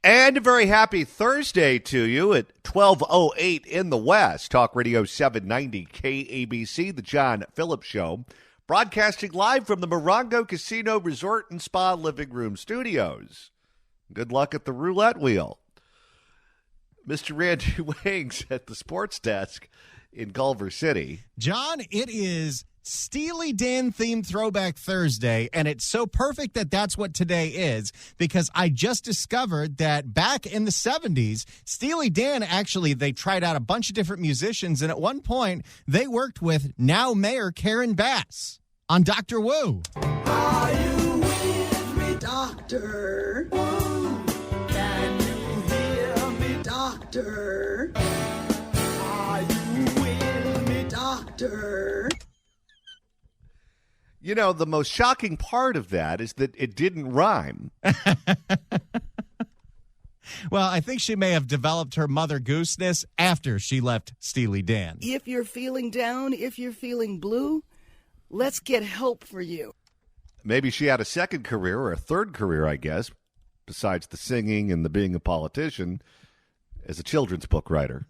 And a very happy Thursday to you at 12:08 in the West. Talk Radio 790 KABC, The John Phillips Show, broadcasting live from the Morongo Casino Resort and Spa Living Room Studios. Good luck at the roulette wheel. Mr. Randy Wings at the sports desk in Culver City. John, it is Steely Dan themed Throwback Thursday, and it's so perfect that that's what today is, because I just discovered that back in the 70s, Steely Dan actually, they tried out a bunch of different musicians, and at one point, they worked with now Mayor Karen Bass on Dr. Wu. Are you with me, Doctor? Can you hear me, Doctor? Are you with me, Doctor? You know, the most shocking part of that is that it didn't rhyme. Well, I think she may have developed her Mother Gooseness after she left Steely Dan. If you're feeling down, if you're feeling blue, let's get help for you. Maybe she had a second career or a third career, I guess, besides the singing and the being a politician, as a children's book writer.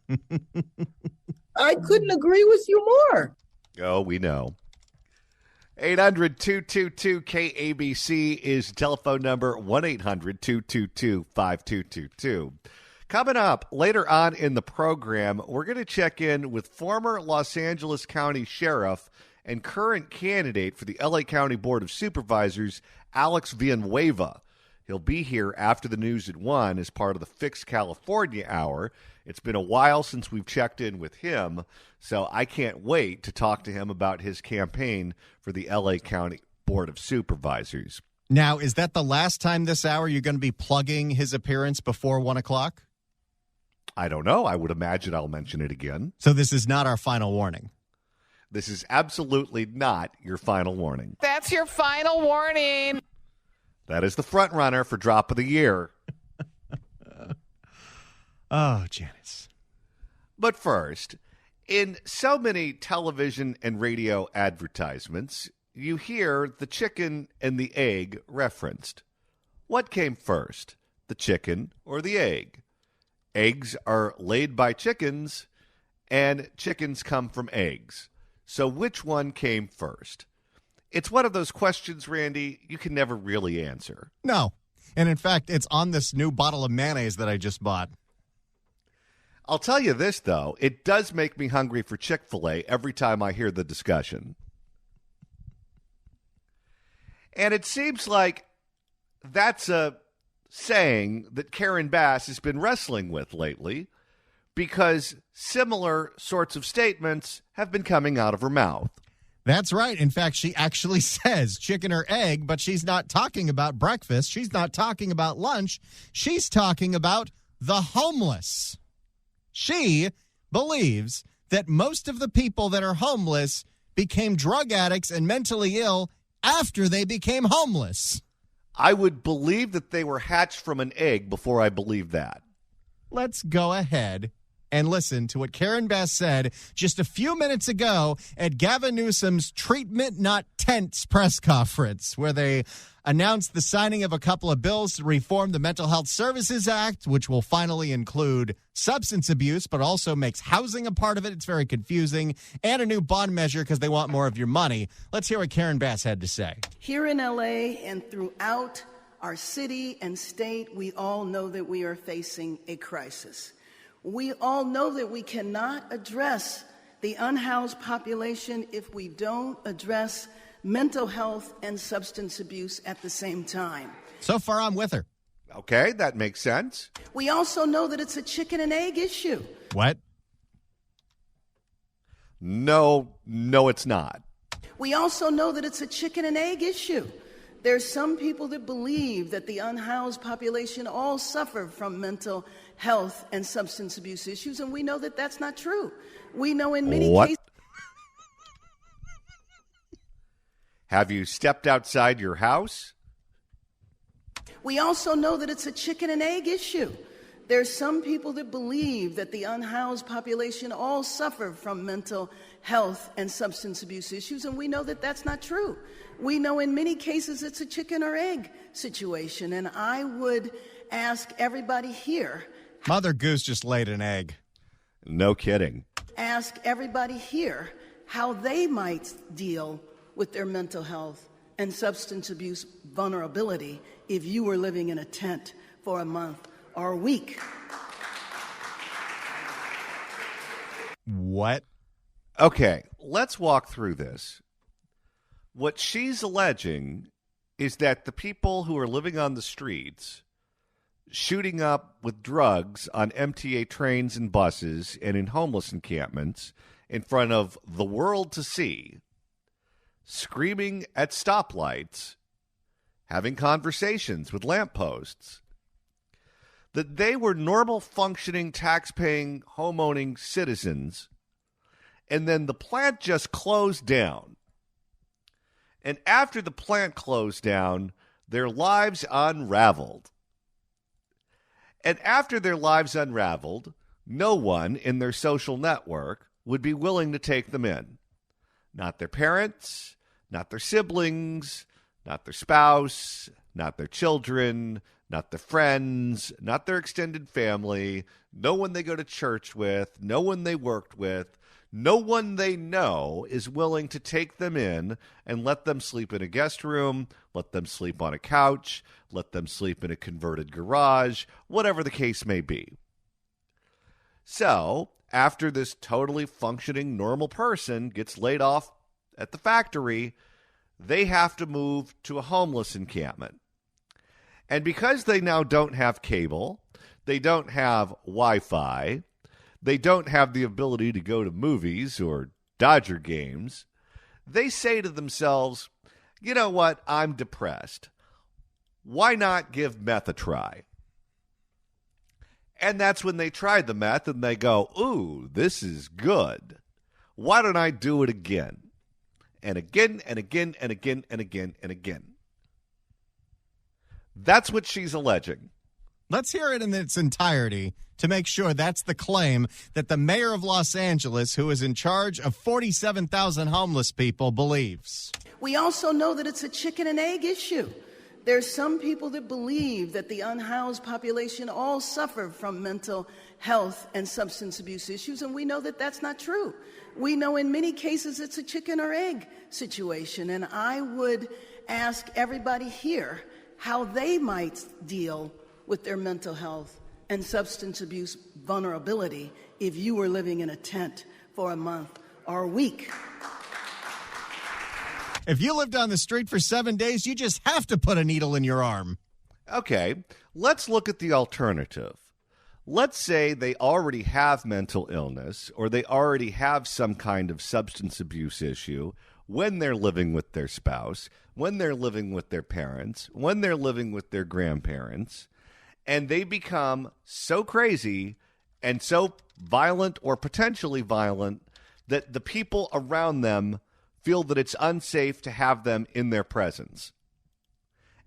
I couldn't agree with you more. Oh, we know. 800-222-KABC is the telephone number, 1-800-222-5222. Coming up later on in the program, we're going to check in with former Los Angeles County Sheriff and current candidate for the LA County Board of Supervisors, Alex Villanueva. He'll be here after the news at 1 as part of the Fix California Hour. It's been a while since we've checked in with him, so I can't wait to talk to him about his campaign for the LA County Board of Supervisors. Now, is that the last time this hour you're going to be plugging his appearance before 1 o'clock? I don't know. I would imagine I'll mention it again. So this is not our final warning. This is absolutely not your final warning. That's your final warning. That is the front runner for Drop of the Year. Oh, Janice. But first, in so many television and radio advertisements, you hear the chicken and the egg referenced. What came first, the chicken or the egg? Eggs are laid by chickens, and chickens come from eggs. So which one came first? It's one of those questions, Randy, you can never really answer. No. And in fact, it's on this new bottle of mayonnaise that I just bought. I'll tell you this, though. It does make me hungry for Chick-fil-A every time I hear the discussion. And it seems like that's a saying that Karen Bass has been wrestling with lately, because similar sorts of statements have been coming out of her mouth. That's right. In fact, she actually says chicken or egg, but she's not talking about breakfast. She's not talking about lunch. She's talking about the homeless. She believes that most of the people that are homeless became drug addicts and mentally ill after they became homeless. I would believe that they were hatched from an egg before I believe that. Let's go ahead and listen to what Karen Bass said just a few minutes ago at Gavin Newsom's Treatment Not Tents press conference, where they announced the signing of a couple of bills to reform the Mental Health Services Act, which will finally include substance abuse, but also makes housing a part of it. It's very confusing. And a new bond measure because they want more of your money. Let's hear what Karen Bass had to say. Here in LA and throughout our city and state, we all know that we are facing a crisis. We all know that we cannot address the unhoused population if we don't address mental health and substance abuse at the same time. So far, I'm with her. Okay, that makes sense. We also know that it's a chicken and egg issue. What? No, it's not. We also know that it's a chicken and egg issue. There's some people that believe that the unhoused population all suffer from mental health and substance abuse issues, and we know that that's not true. We know in many cases... Have you stepped outside your house? We also know that it's a chicken and egg issue. There's some people that believe that the unhoused population all suffer from mental health and substance abuse issues, and we know that that's not true. We know in many cases it's a chicken or egg situation, and I would ask everybody here. Mother Goose just laid an egg. No kidding. Ask everybody here how they might deal with their mental health and substance abuse vulnerability if you were living in a tent for a month or a week. What? Okay, let's walk through this. What she's alleging is that the people who are living on the streets, shooting up with drugs on MTA trains and buses and in homeless encampments in front of the world to see, screaming at stoplights, having conversations with lampposts, that they were normal functioning, tax-paying, home-owning citizens, and then the plant just closed down. And after the plant closed down, their lives unraveled. And after their lives unraveled, no one in their social network would be willing to take them in. Not their parents, not their siblings, not their spouse, not their children, not their friends, not their extended family, no one they go to church with, no one they worked with, no one they know is willing to take them in and let them sleep in a guest room, let them sleep on a couch, let them sleep in a converted garage, whatever the case may be. So, after this totally functioning normal person gets laid off at the factory, they have to move to a homeless encampment. And because they now don't have cable, they don't have Wi-Fi, they don't have the ability to go to movies or Dodger games, they say to themselves, you know what, I'm depressed. Why not give meth a try? And that's when they try the meth and they go, ooh, this is good. Why don't I do it again? And again, and again, and again, and again, and again. That's what she's alleging. Let's hear it in its entirety to make sure that's the claim that the mayor of Los Angeles, who is in charge of 47,000 homeless people, believes. We also know that it's a chicken and egg issue. There's some people that believe that the unhoused population all suffer from mental health and substance abuse issues, and we know that that's not true. We know in many cases it's a chicken or egg situation, and I would ask everybody here how they might deal with their mental health and substance abuse vulnerability if you were living in a tent for a month or a week. If you lived on the street for 7 days, you just have to put a needle in your arm. Okay, let's look at the alternative. Let's say they already have mental illness or they already have some kind of substance abuse issue when they're living with their spouse, when they're living with their parents, when they're living with their grandparents, and they become so crazy and so violent or potentially violent that the people around them feel that it's unsafe to have them in their presence.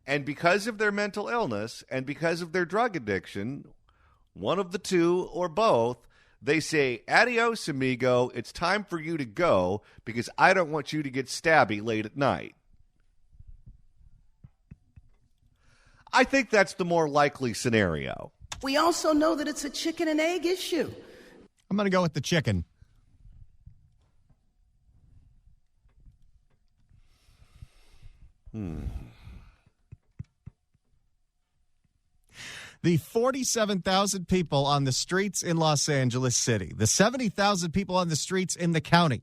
And because of their mental illness and because of their drug addiction, one of the two or both, they say, adios, amigo, it's time for you to go because I don't want you to get stabby late at night. I think that's the more likely scenario. We also know that it's a chicken and egg issue. I'm going to go with the chicken. The 47,000 people on the streets in Los Angeles City, the 70,000 people on the streets in the county,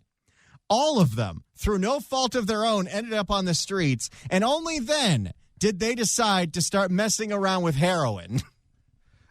all of them, through no fault of their own, ended up on the streets, and only then did they decide to start messing around with heroin.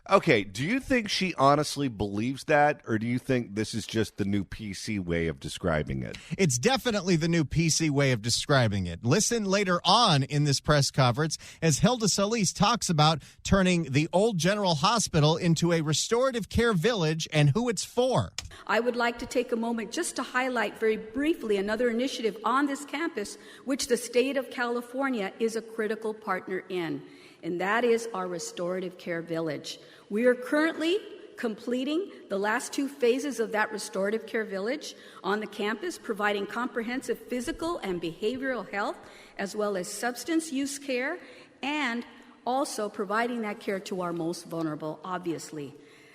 Okay, do you think she honestly believes that, or do you think this is just the new PC way of describing it? It's definitely the new PC way of describing it. Listen later on in this press conference as Hilda Solis talks about turning the old General Hospital into a restorative care village and who it's for. I would like to take a moment just to highlight very briefly another initiative on this campus, which the state of California is a critical partner in, and that is our restorative care village. We are currently completing the last two phases of that restorative care village on the campus, providing comprehensive physical and behavioral health, as well as substance use care and also providing that care to our most vulnerable, obviously.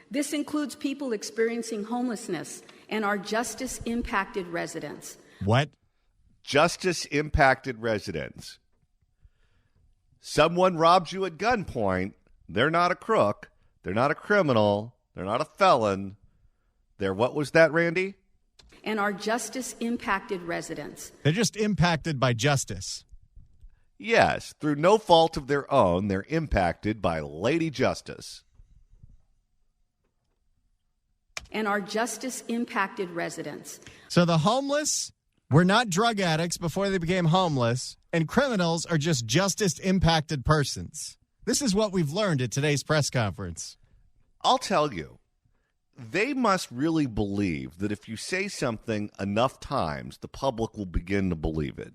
This includes people experiencing homelessness and our justice-impacted residents. What? Justice-impacted residents. Someone robs you at gunpoint. They're not a crook. They're not a criminal. They're not a felon. They're, what was that, Randy? And our justice-impacted residents. They're just impacted by justice. Yes, through no fault of their own, they're impacted by Lady Justice. And our justice-impacted residents. So the homeless were not drug addicts before they became homeless, and criminals are just justice-impacted persons. This is what we've learned at today's press conference. I'll tell you, they must really believe that if you say something enough times, the public will begin to believe it.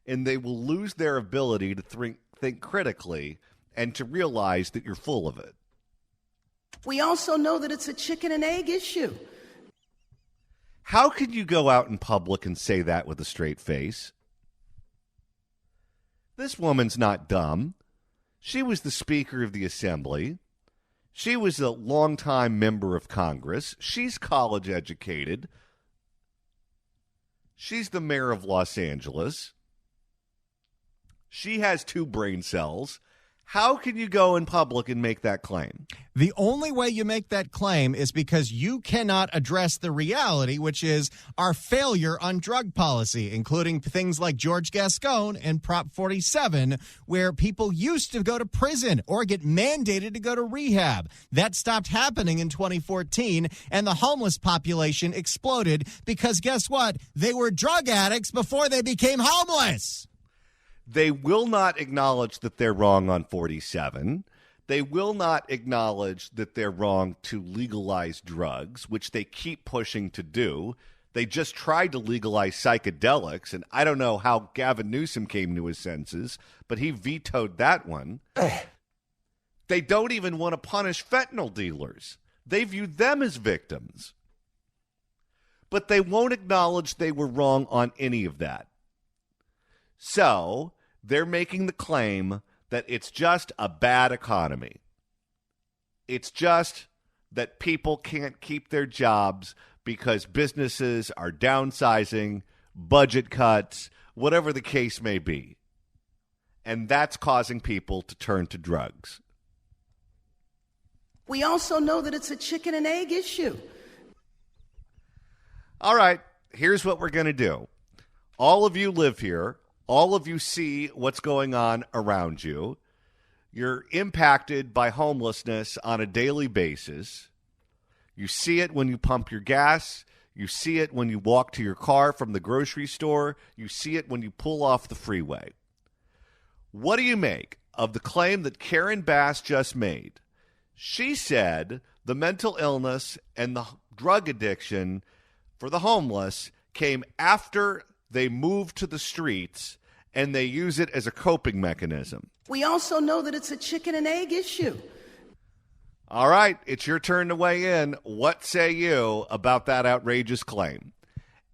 And they will lose their ability to think critically and to realize that you're full of it. We also know that it's a chicken and egg issue. How can you go out in public and say that with a straight face? This woman's not dumb. She was the Speaker of the Assembly. She was a longtime member of Congress. She's college educated. She's the mayor of Los Angeles. She has 2 brain cells. How can you go in public and make that claim? The only way you make that claim is because you cannot address the reality, which is our failure on drug policy, including things like George Gascon and Prop 47, where people used to go to prison or get mandated to go to rehab. That stopped happening in 2014, and the homeless population exploded because guess what? They were drug addicts before they became homeless. They will not acknowledge that they're wrong on 47. They will not acknowledge that they're wrong to legalize drugs, which they keep pushing to do. They just tried to legalize psychedelics, and I don't know how Gavin Newsom came to his senses, but he vetoed that one. They don't even want to punish fentanyl dealers. They view them as victims. But they won't acknowledge they were wrong on any of that. So they're making the claim that it's just a bad economy. It's just that people can't keep their jobs because businesses are downsizing, budget cuts, whatever the case may be. And that's causing people to turn to drugs. We also know that it's a chicken and egg issue. All right, here's what we're going to do. All of you live here. All of you see what's going on around you. You're impacted by homelessness on a daily basis. You see it when you pump your gas. You see it when you walk to your car from the grocery store. You see it when you pull off the freeway. What do you make of the claim that Karen Bass just made? She said the mental illness and the drug addiction for the homeless came after they move to the streets, and they use it as a coping mechanism. We also know that it's a chicken and egg issue. All right, it's your turn to weigh in. What say you about that outrageous claim?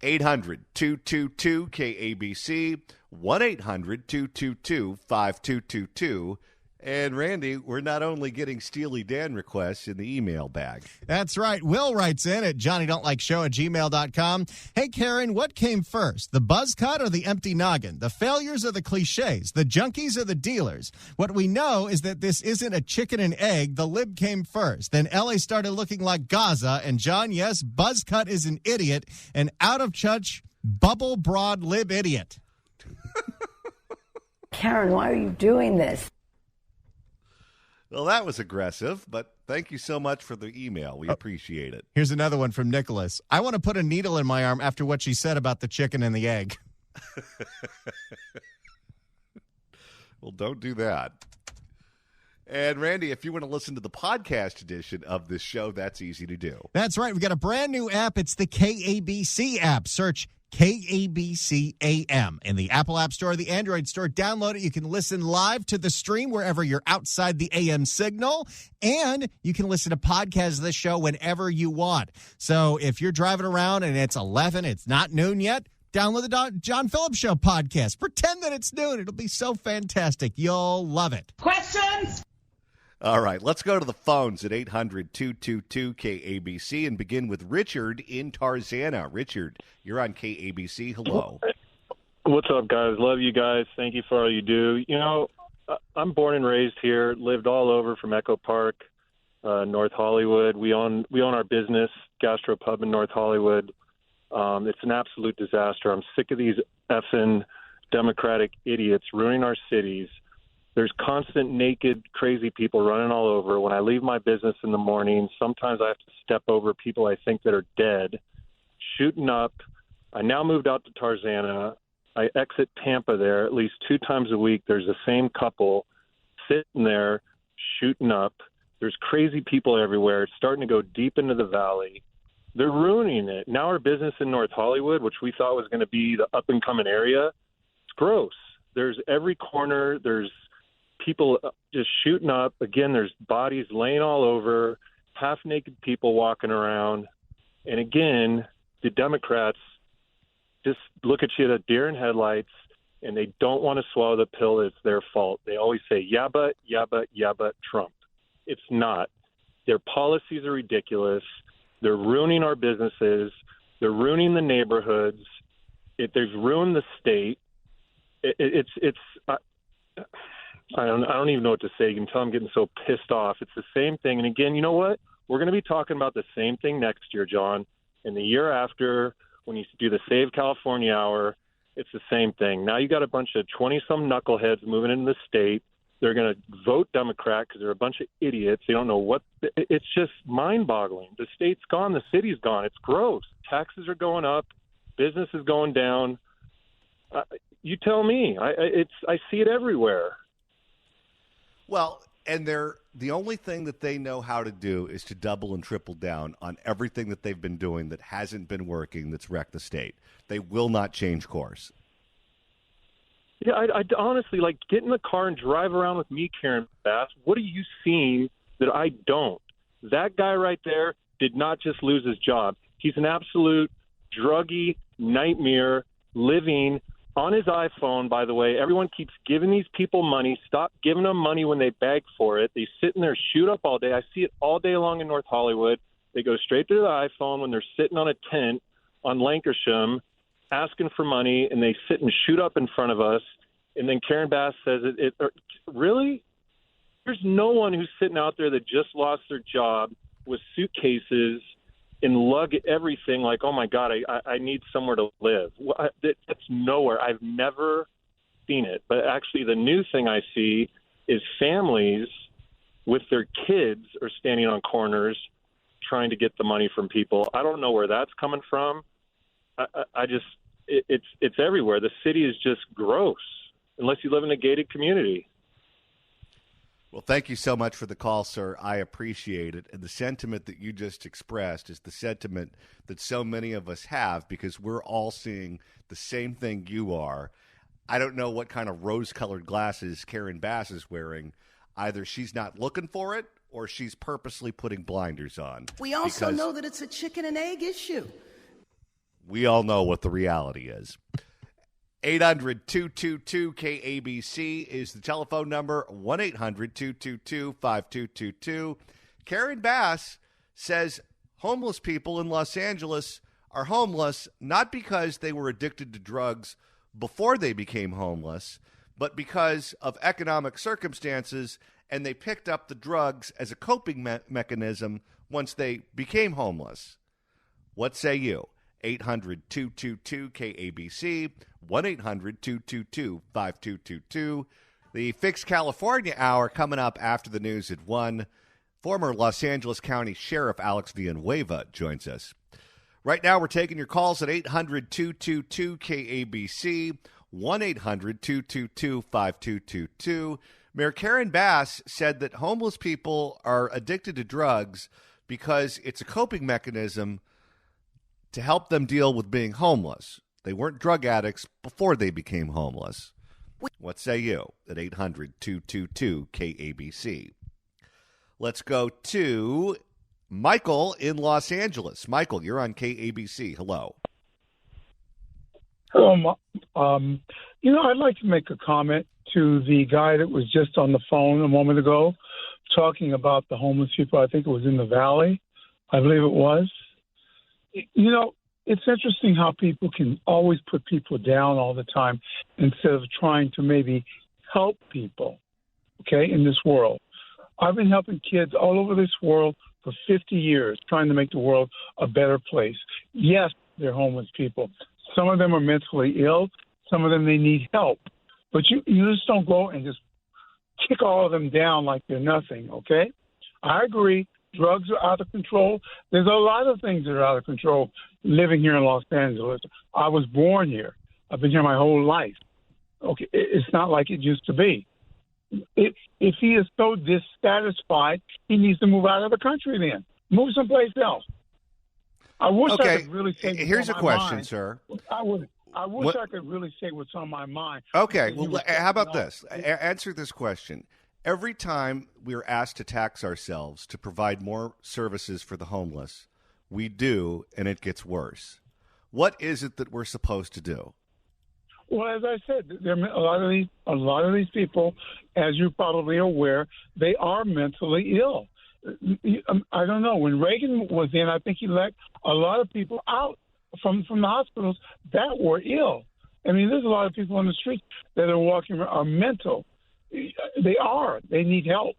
800-222-KABC, 1-800-222-5222. And, Randy, we're not only getting Steely Dan requests in the email bag. That's right. Will writes in at johnnydon'tlikeshow@gmail.com. Hey, Karen, what came first, the buzz cut or the empty noggin? The failures or the cliches? The junkies or the dealers? What we know is that this isn't a chicken and egg. The lib came first. Then L.A. started looking like Gaza. And, John, yes, buzz cut is an idiot. An out-of-touch, bubble broad lib idiot. Karen, why are you doing this? Well, that was aggressive, but thank you so much for the email. We appreciate it. Here's another one from Nicholas. I want to put a needle in my arm after what she said about the chicken and the egg. Well, don't do that. And, Randy, if you want to listen to the podcast edition of this show, that's easy to do. That's right. We've got a brand new app. It's the KABC app. Search KABC AM in the Apple App Store or the Android Store. Download it. You can listen live to the stream wherever you're outside the AM signal, and you can listen to podcasts of the show whenever you want. So if you're driving around and it's 11, it's not noon yet, Download the John Phillips Show podcast. Pretend that it's noon. It'll be so fantastic. You'll love it. Questions? All right, let's go to the phones at 800-222-KABC and begin with Richard in Tarzana. Richard, you're on KABC. Hello. What's up, guys? Love you guys. Thank you for all you do. You know, I'm born and raised here, lived all over from Echo Park, North Hollywood. We own our business, Gastro Pub in North Hollywood. It's an absolute disaster. I'm sick of these effing Democratic idiots ruining our cities. There's constant naked, crazy people running all over. When I leave my business in the morning, sometimes I have to step over people I think that are dead, shooting up. I now moved out to Tarzana. I exit Tampa there at least 2 times a week. There's the same couple sitting there shooting up. There's crazy people everywhere. It's starting to go deep into the valley. They're ruining it. Now our business in North Hollywood, which we thought was going to be the up-and-coming area, it's gross. There's every corner. There's people just shooting up. Again, there's bodies laying all over, half-naked people walking around. And again, the Democrats just look at you at a deer in headlights, and they don't want to swallow the pill that it's their fault. They always say, yeah, but Trump. It's not. Their policies are ridiculous. They're ruining our businesses. They're ruining the neighborhoods. They've ruined the state. I don't even know what to say. You can tell I'm getting so pissed off. It's the same thing. And again, you know what? We're going to be talking about the same thing next year, John. And the year after, when you do the Save California Hour, it's the same thing. Now you got a bunch of 20-some knuckleheads moving into the state. They're going to vote Democrat because they're a bunch of idiots. They don't know what – it's just mind-boggling. The state's gone. The city's gone. It's gross. Taxes are going up. Business is going down. You tell me. I see it everywhere. Well, and the only thing that they know how to do is to double and triple down on everything that they've been doing that hasn't been working, that's wrecked the state. They will not change course. Yeah, I honestly, like, get in the car and drive around with me, Karen Bass. What are you seeing that I don't? That guy right there did not just lose his job. He's an absolute druggy nightmare living on his iPhone, by the way. Everyone keeps giving these people money. Stop giving them money when they beg for it. They sit in there, shoot up all day. I see it all day long in North Hollywood. They go straight to the iPhone when they're sitting on a tent on Lancashire asking for money, and they sit and shoot up in front of us. And then Karen Bass says, really? There's no one who's sitting out there that just lost their job with suitcases and lug everything like, oh, my God, I need somewhere to live. That's nowhere. I've never seen it. But actually the new thing I see is families with their kids are standing on corners trying to get the money from people. I don't know where that's coming from. It's everywhere. The city is just gross unless you live in a gated community. Well, thank you so much for the call, sir. I appreciate it. And the sentiment that you just expressed is the sentiment that so many of us have because we're all seeing the same thing you are. I don't know what kind of rose-colored glasses Karen Bass is wearing. Either she's not looking for it or she's purposely putting blinders on. We also know that it's a chicken and egg issue. We all know what the reality is. 800-222-KABC is the telephone number, 1-800-222-5222. Karen Bass says homeless people in Los Angeles are homeless not because they were addicted to drugs before they became homeless, but because of economic circumstances, and they picked up the drugs as a coping mechanism once they became homeless. What say you? 800-222-KABC, 1-800-222-5222. The Fix California Hour coming up after the news at 1. Former Los Angeles County Sheriff Alex Villanueva joins us. Right now, we're taking your calls at 800-222-KABC, 1-800-222-5222. Mayor Karen Bass said that homeless people are addicted to drugs because it's a coping mechanism to help them deal with being homeless. They weren't drug addicts before they became homeless. What say you at 800-222-KABC? Let's go to Michael in Los Angeles. Michael, you're on KABC. Hello. Hello, I'd like to make a comment to the guy that was just on the phone a moment ago talking about the homeless people. I think it was in the Valley. I believe it was. It's interesting how people can always put people down all the time instead of trying to maybe help people, okay, in this world. I've been helping kids all over this world for 50 years, trying to make the world a better place. Yes, they're homeless people. Some of them are mentally ill. Some of them, they need help. But you just don't go and just kick all of them down like they're nothing, okay? I agree. Drugs are out of control. There's a lot of things that are out of control living here in Los Angeles. I was born here. I've been here my whole life. Okay, it's not like it used to be. If he is so dissatisfied, he needs to move out of the country then. Move someplace else. I wish I could really say what's here's on a my question, mind. sir. I wish I could really say what's on my mind. Okay, well, how about this? Answer this question. Every time we are asked to tax ourselves to provide more services for the homeless, we do, and it gets worse. What is it that we're supposed to do? Well, as I said, there are a lot of these people, as you're probably aware, they are mentally ill. I don't know. When Reagan was in, I think he let a lot of people out from the hospitals that were ill. I mean, there's a lot of people on the street that are walking are mental. They are. They need help.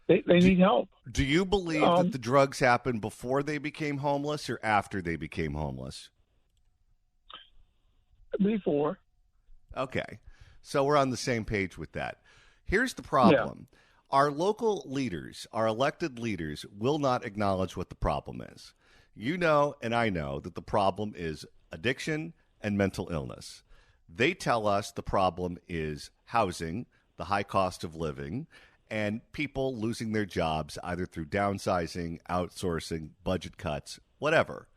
They need help. Do you believe that the drugs happened before they became homeless or after they became homeless? Before. Okay. So we're on the same page with that. Here's the problem. Yeah. Our local leaders, our elected leaders, will not acknowledge what the problem is. You know, and I know that the problem is addiction and mental illness. They tell us the problem is housing, the high cost of living, and people losing their jobs either through downsizing, outsourcing, budget cuts, whatever.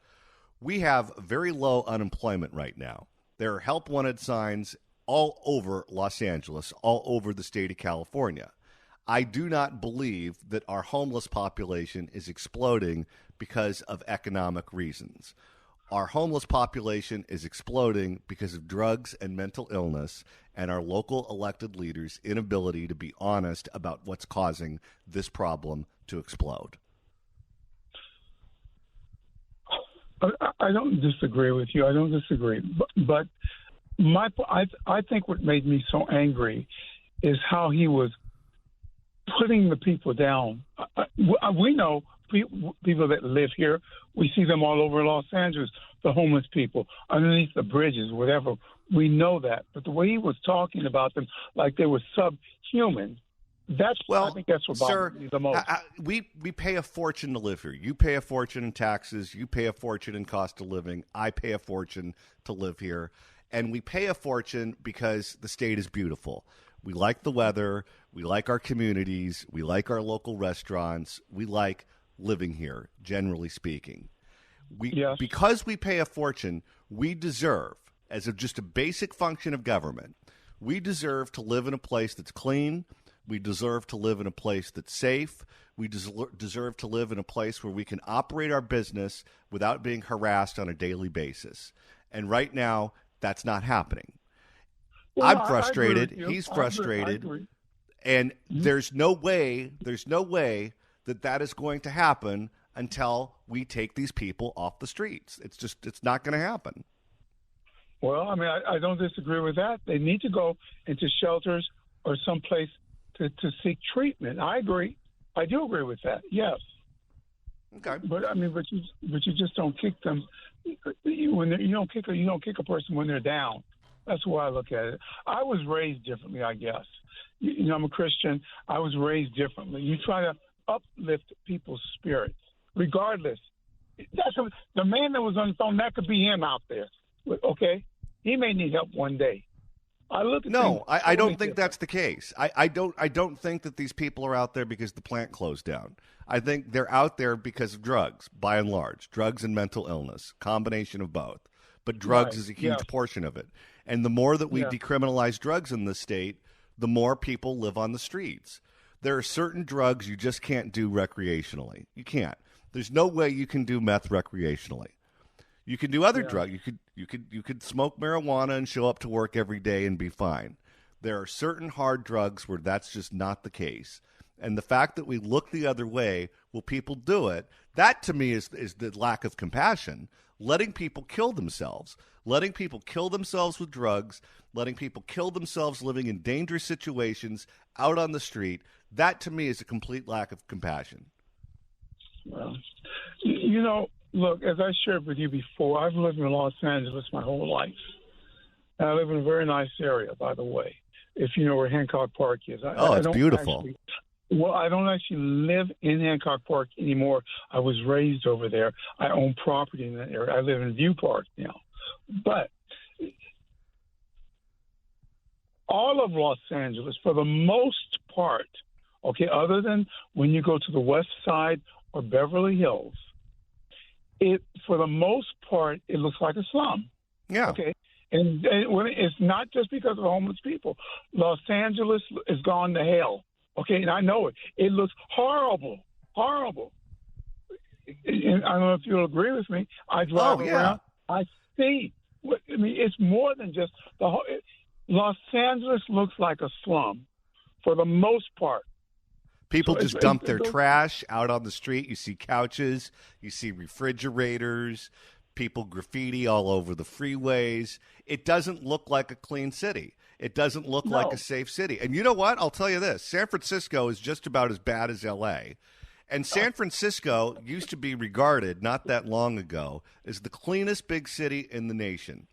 We have very low unemployment right now. There are help wanted signs all over Los Angeles, all over the state of California. I do not believe that our homeless population is exploding because of economic reasons. Our homeless population is exploding because of drugs and mental illness and our local elected leaders' inability to be honest about what's causing this problem to explode. I don't disagree with you. I don't disagree. But I think what made me so angry is how he was putting the people down. We know people that live here. We see them all over Los Angeles, the homeless people, underneath the bridges, whatever. We know that. But the way he was talking about them like they were subhuman, I think that's what bothers me the most. We pay a fortune to live here. You pay a fortune in taxes. You pay a fortune in cost of living. I pay a fortune to live here. And we pay a fortune because the state is beautiful. We like the weather. We like our communities. We like our local restaurants. We like living here, generally speaking. Because we pay a fortune, we deserve, as just a basic function of government, we deserve to live in a place that's clean. We deserve to live in a place that's safe. We deserve to live in a place where we can operate our business without being harassed on a daily basis. And right now, that's not happening. Well, I'm frustrated. He's frustrated. I agree. And there's no way that is going to happen until we take these people off the streets. It's not going to happen. Well, I mean, I don't disagree with that. They need to go into shelters or someplace to seek treatment. I agree. I do agree with that. Yes. Okay. But I mean, but you just don't kick them when you don't kick a person when they're down. That's the way I look at it. I was raised differently, I guess. I'm a Christian. I was raised differently. You try to uplift people's spirits, regardless. The man that was on the phone, that could be him out there. Okay, he may need help one day. I don't think that's the case. I don't think that these people are out there because the plant closed down. I think they're out there because of drugs, by and large, drugs and mental illness, combination of both. But drugs is a huge portion of it. And the more that we decriminalize drugs in this state, the more people live on the streets. There are certain drugs you just can't do recreationally. You can't. There's no way you can do meth recreationally. You can do other drugs. You could smoke marijuana and show up to work every day and be fine. There are certain hard drugs where that's just not the case. And the fact that we look the other way, will people do it? That to me is the lack of compassion. Letting people kill themselves. Letting people kill themselves with drugs. Letting people kill themselves living in dangerous situations out on the street. That to me is a complete lack of compassion. Well, look, as I shared with you before, I've lived in Los Angeles my whole life. And I live in a very nice area, by the way, if you know where Hancock Park is. It's beautiful. I don't actually live in Hancock Park anymore. I was raised over there. I own property in that area. I live in View Park now. But all of Los Angeles, for the most part, okay, other than when you go to the west side or Beverly Hills, for the most part, it looks like a slum. Yeah. Okay. And when it's not just because of homeless people. Los Angeles has gone to hell. Okay, and I know it. It looks horrible, horrible. And I don't know if you'll agree with me. I drive around. I see. It's more than just the whole. Los Angeles looks like a slum for the most part. People just dump their trash out on the street. You see couches. You see refrigerators. People graffiti all over the freeways. It doesn't look like a clean city. It doesn't look like a safe city. And you know what? I'll tell you this. San Francisco is just about as bad as L.A. And San Francisco used to be regarded, not that long ago, as the cleanest big city in the nation.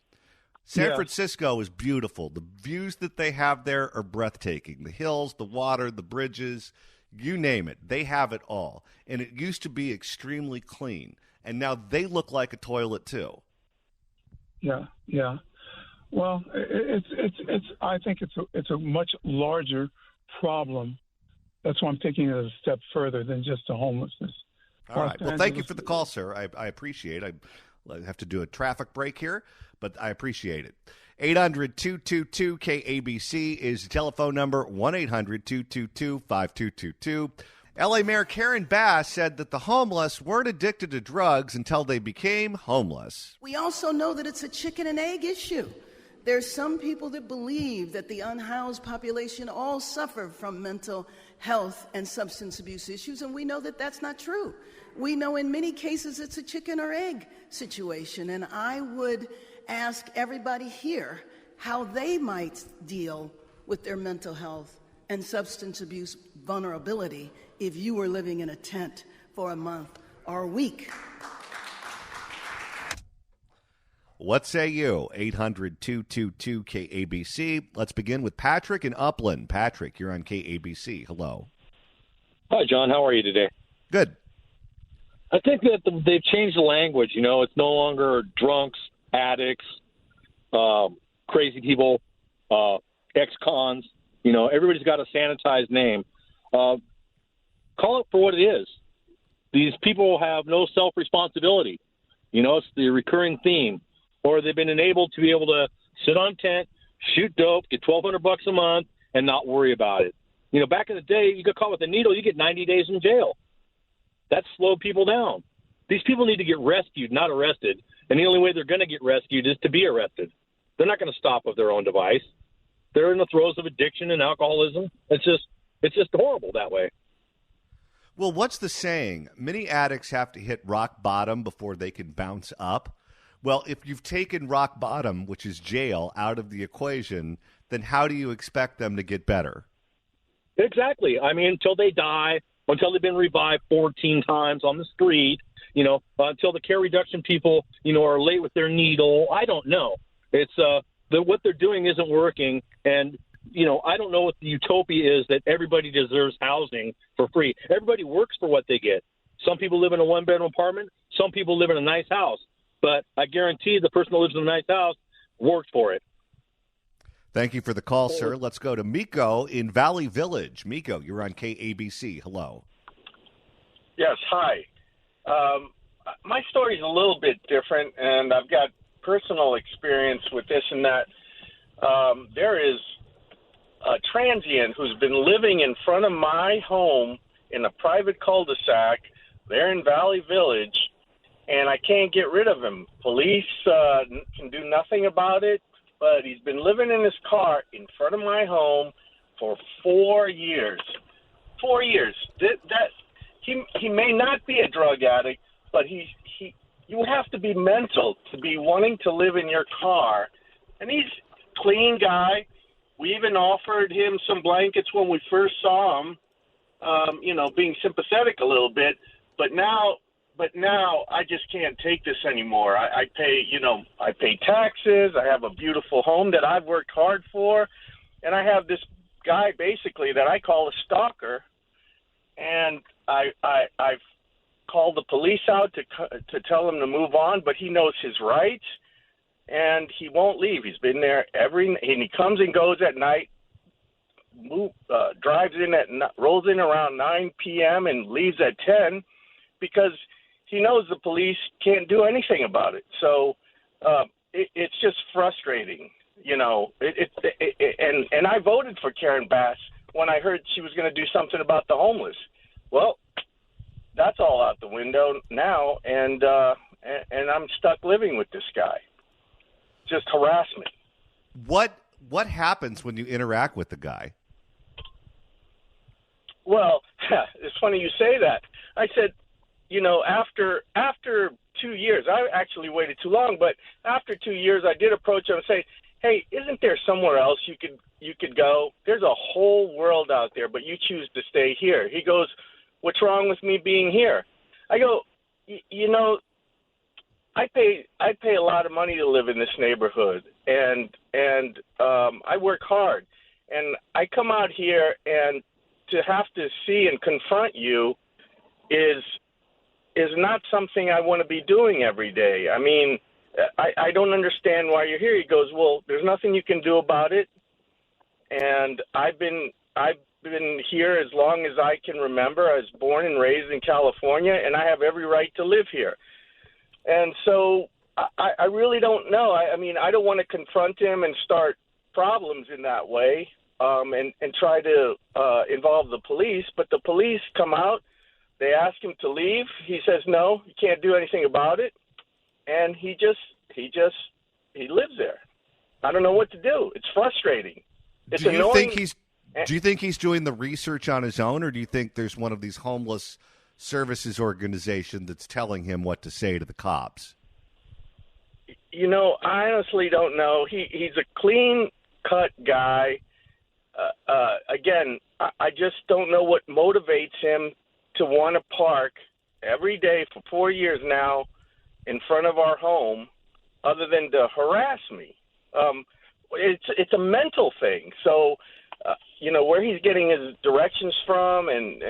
San Francisco is beautiful. The views that they have there are breathtaking. The hills, the water, the bridges, you name it. They have it all. And it used to be extremely clean. And now they look like a toilet too. Yeah. Well, I think it's a much larger problem. That's why I'm taking it a step further than just the homelessness. All right. Well, thank you for the call, sir. I appreciate it. I have to do a traffic break here, but I appreciate it. 800-222-KABC is the telephone number, 1-800-222-5222. L.A. Mayor Karen Bass said that the homeless weren't addicted to drugs until they became homeless. We also know that it's a chicken and egg issue. There's some people that believe that the unhoused population all suffer from mental health and substance abuse issues, and we know that that's not true. We know in many cases it's a chicken or egg situation, and I would ask everybody here how they might deal with their mental health and substance abuse vulnerability if you were living in a tent for a month or a week. What say you? 800-222-KABC. Let's begin with Patrick in Upland. Patrick, you're on KABC. Hello. Hi, John. How are you today? Good. I think that they've changed the language. It's no longer drunks, addicts, crazy people, ex-cons. Everybody's got a sanitized name. Call it for what it is. These people have no self-responsibility. It's the recurring theme. Or they've been enabled to be able to sit on tent, shoot dope, get $1,200 a month, and not worry about it. Back in the day, you got caught with a needle, you get 90 days in jail. That slowed people down. These people need to get rescued, not arrested. And the only way they're going to get rescued is to be arrested. They're not going to stop of their own device. They're in the throes of addiction and alcoholism. It's just horrible that way. Well, what's the saying? Many addicts have to hit rock bottom before they can bounce up. Well, if you've taken rock bottom, which is jail, out of the equation, then how do you expect them to get better? Exactly. Until they die, until they've been revived 14 times on the street, until the care reduction people, are late with their needle. I don't know. It's what they're doing isn't working. And, I don't know what the utopia is that everybody deserves housing for free. Everybody works for what they get. Some people live in a one-bedroom apartment. Some people live in a nice house. But I guarantee the person who lives in a nice house worked for it. Thank you for the call, sir. Let's go to Miko in Valley Village. Miko, you're on KABC. Hello. Yes, hi. My story is a little bit different, and I've got personal experience with this and that. There is a transient who's been living in front of my home in a private cul-de-sac there in Valley Village, and I can't get rid of him. Police can do nothing about it, but he's been living in his car in front of my home for 4 years. 4 years. He may not be a drug addict, but you have to be mental to be wanting to live in your car. And he's a clean guy. We even offered him some blankets when we first saw him, being sympathetic a little bit. But now I just can't take this anymore. I pay taxes. I have a beautiful home that I've worked hard for. And I have this guy basically that I call a stalker. And I've called the police out to tell him to move on, but he knows his rights. And he won't leave. He's been there and he comes and goes at night, drives in rolls in around 9 p.m. and leaves at 10 because he knows the police can't do anything about it. So it's just frustrating, and I voted for Karen Bass when I heard she was going to do something about the homeless. Well, that's all out the window now, and I'm stuck living with this guy. Just harassment. What happens when you interact with the guy? Well, it's funny you say that. I said, after 2 years, I actually waited too long, but after 2 years, I did approach him and say, hey, isn't there somewhere else you could go? There's a whole world out there, but you choose to stay here. He goes, what's wrong with me being here? I go, I pay a lot of money to live in this neighborhood, and I work hard, and I come out here, and to have to see and confront you is not something I want to be doing every day. I mean, I don't understand why you're here. He goes, well, there's nothing you can do about it, and I've been here as long as I can remember. I was born and raised in California, and I have every right to live here. And so I really don't know. I mean, I don't want to confront him and start problems in that way and try to involve the police. But the police come out. They ask him to leave. He says, no, you can't do anything about it. And he lives there. I don't know what to do. It's frustrating. It's annoying. Do you think he's doing the research on his own, or do you think there's one of these homeless services organization that's telling him what to say to the cops? I honestly don't know. He's a clean-cut guy. Again, I just don't know what motivates him to want to park every day for 4 years now in front of our home other than to harass me. It's a mental thing. So, where he's getting his directions from, and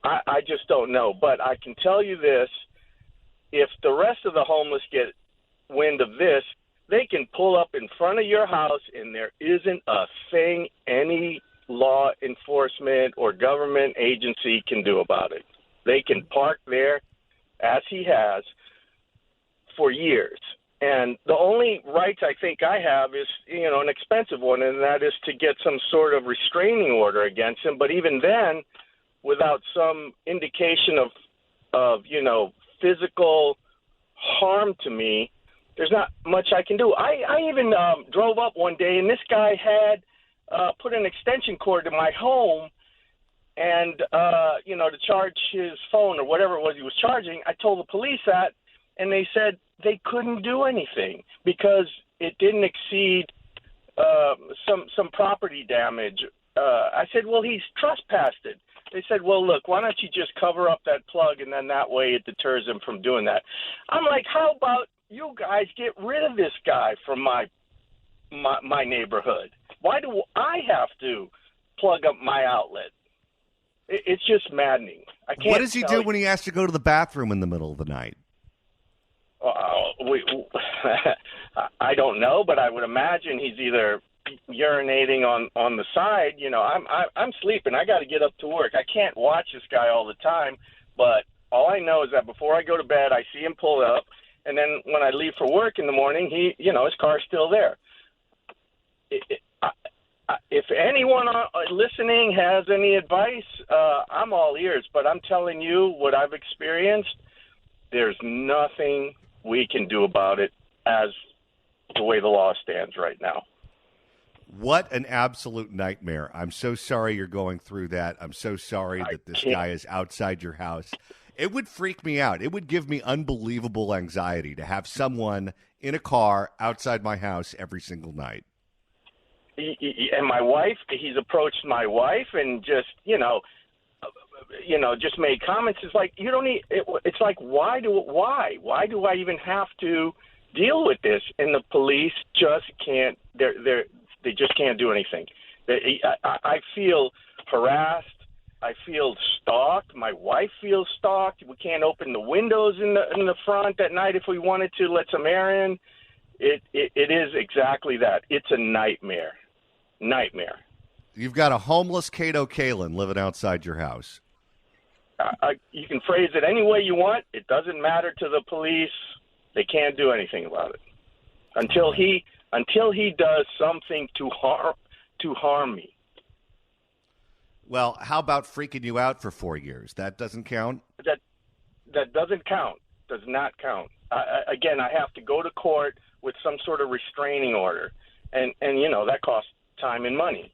I just don't know. But I can tell you this, if the rest of the homeless get wind of this, they can pull up in front of your house, and there isn't a thing any law enforcement or government agency can do about it. They can park there, as he has, for years. And the only rights I think I have is, an expensive one, and that is to get some sort of restraining order against him. But even then, without some indication of physical harm to me, there's not much I can do. I even drove up one day, and this guy had put an extension cord to my home, and, to charge his phone or whatever it was he was charging. I told the police that, and they said they couldn't do anything because it didn't exceed some property damage. I said, well, he's trespassed it. They said, well, look, why don't you just cover up that plug, and then that way it deters him from doing that. I'm like, how about you guys get rid of this guy from my neighborhood? Why do I have to plug up my outlet? It's just maddening. I can't. What does he do when he has to go to the bathroom in the middle of the night? I don't know, but I would imagine he's either urinating on the side. I'm sleeping. I got to get up to work. I can't watch this guy all the time, but all I know is that before I go to bed, I see him pull up, and then when I leave for work in the morning, his car's still there. If anyone listening has any advice, I'm all ears, but I'm telling you what I've experienced. there's nothing we can do about it as the way the law stands right now. What an absolute nightmare. I'm so sorry you're going through that. I'm so sorry that this guy is outside your house. It would freak me out. It would give me unbelievable anxiety to have someone in a car outside my house every single night. And my wife, he's approached my wife and just, just made comments. It's like, you don't need, it's like, why do I even have to deal with this? And the police just can't, they just can't do anything. I feel harassed. I feel stalked. My wife feels stalked. We can't open the windows in the front at night if we wanted to let some air in. It is exactly that. It's a nightmare. Nightmare. You've got a homeless Cato Kalin living outside your house. You can phrase it any way you want. It doesn't matter to the police. They can't do anything about it until he does something to harm me. Well, how about freaking you out for 4 years? That doesn't count? That doesn't count. Does not count. Again, I have to go to court with some sort of restraining order. And that costs time and money.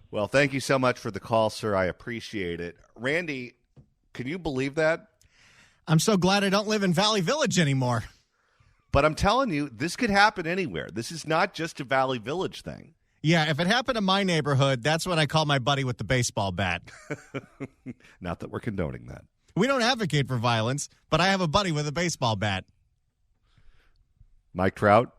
Well, thank you so much for the call, sir. I appreciate it. Randy, can you believe that? I'm so glad I don't live in Valley Village anymore. But I'm telling you, this could happen anywhere. This is not just a Valley Village thing. Yeah, if it happened in my neighborhood, that's when I call my buddy with the baseball bat. Not that we're condoning that. We don't advocate for violence, but I have a buddy with a baseball bat. Mike Trout?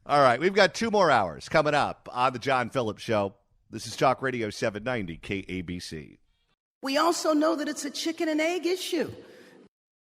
All right, we've got 2 more hours coming up on the John Phillips Show. This is Talk Radio 790 KABC. We also know that it's a chicken and egg issue.